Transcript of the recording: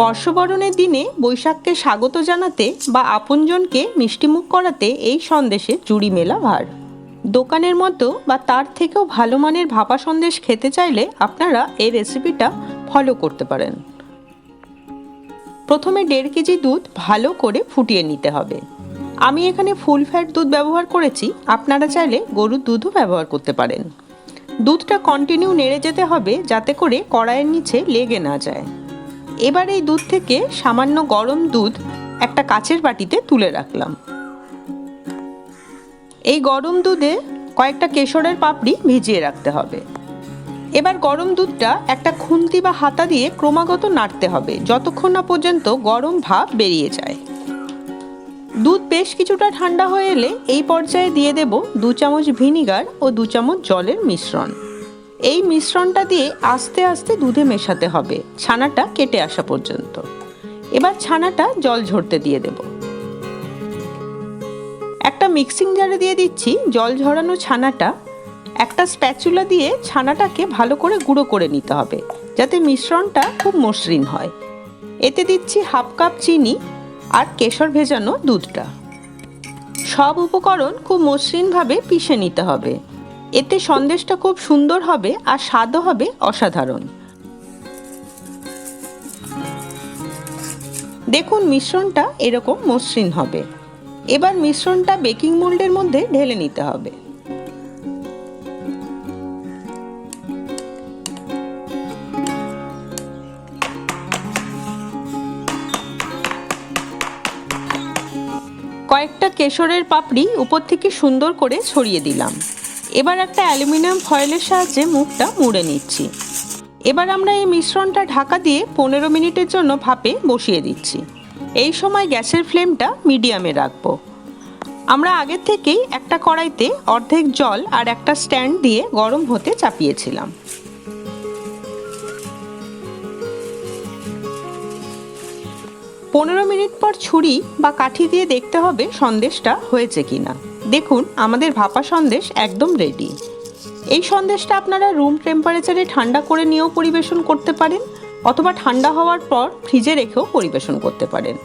বর্ষবরণের দিনে বৈশাখকে স্বাগত জানাতে বা আপনজনকে মিষ্টিমুখ করাতে এই সন্দেশে জুড়ি মেলা ভার। দোকানের মতো বা তার থেকেও ভালো মানের ভাপা সন্দেশ খেতে চাইলে আপনারা এই রেসিপিটা ফলো করতে পারেন। প্রথমে 1.5 কেজি দুধ ভালো করে ফুটিয়ে নিতে হবে। আমি এখানে ফুল ফ্যাট দুধ ব্যবহার করেছি, আপনারা চাইলে গরুর দুধও ব্যবহার করতে পারেন। দুধটা কন্টিনিউ নেড়ে যেতে হবে যাতে করে কড়াইয়ের নিচে লেগে না যায়। এবার এই দুধ থেকে সামান্য গরম দুধ একটা কাচের বাটিতে তুলে রাখলাম। এই গরম দুধে কয়েকটা কেশরের পাপড়ি ভিজিয়ে রাখতে হবে। এবার গরম দুধটা একটা খুন্তি বা হাতা দিয়ে ক্রমাগত নাড়তে হবে যতক্ষণ না পর্যন্ত গরম ভাপ বেরিয়ে যায়। দুধ বেশ কিছুটা ঠান্ডা হয়ে এলে এই পর্যায়ে দিয়ে দেব 2 চামচ ভিনিগার ও 2 চামচ জলের মিশ্রণ। এই মিশ্রণটা দিয়ে আস্তে আস্তে দুধে মেশাতে হবে ছানাটা কেটে আসা পর্যন্ত। এবার ছানাটা জল ঝরতে দিয়ে দেব। একটা মিক্সিং জারে দিয়ে দিচ্ছি জল ঝরানো ছানাটা। একটা স্প্যাচুলা দিয়ে ছানাটাকে ভালো করে গুঁড়ো করে নিতে হবে যাতে মিশ্রণটা খুব মসৃণ হয়। এতে দিচ্ছি 1/2 কাপ চিনি আর কেশর ভেজানো দুধটা। সব উপকরণ খুব মসৃণভাবে পিষে নিতে হবে। এতে সন্দেশটা খুব সুন্দর হবে আর স্বাদও হবে অসাধারণ। দেখুন মিশ্রণটা এরকম মসৃণ হবে। এবার মিশ্রণটা বেকিং মোল্ডের মধ্যে ঢেলে নিতে হবে। কয়েকটা কেশরের পাপড়ি উপর থেকে সুন্দর করে ছড়িয়ে দিলাম। এবার একটা অ্যালুমিনিয়াম ফয়েলের সাহায্যে মুখটা মুড়ে নিচ্ছি। এবার আমরা এই মিশ্রণটা ঢাকা দিয়ে 15 মিনিটের জন্য ভাপে বসিয়ে দিচ্ছি। এই সময় গ্যাসের ফ্লেমটা মিডিয়ামে রাখবো। আমরা আগের থেকেই একটা কড়াইতে অর্ধেক জল আর একটা স্ট্যান্ড দিয়ে গরম হতে চাপিয়েছিলাম। পনেরো মিনিট পর ছুরি বা কাঠি দিয়ে দেখতে হবে সন্দেশটা হয়েছে কিনা। দেখুন আমাদের ভাপা সন্দেশ একদম রেডি। এই সন্দেশটা আপনারা রুম টেম্পারেচারে ঠান্ডা করে নিয়েও পরিবেশন করতে পারেন অথবা ঠান্ডা হওয়ার পর ফ্রিজে রেখেও পরিবেশন করতে পারেন।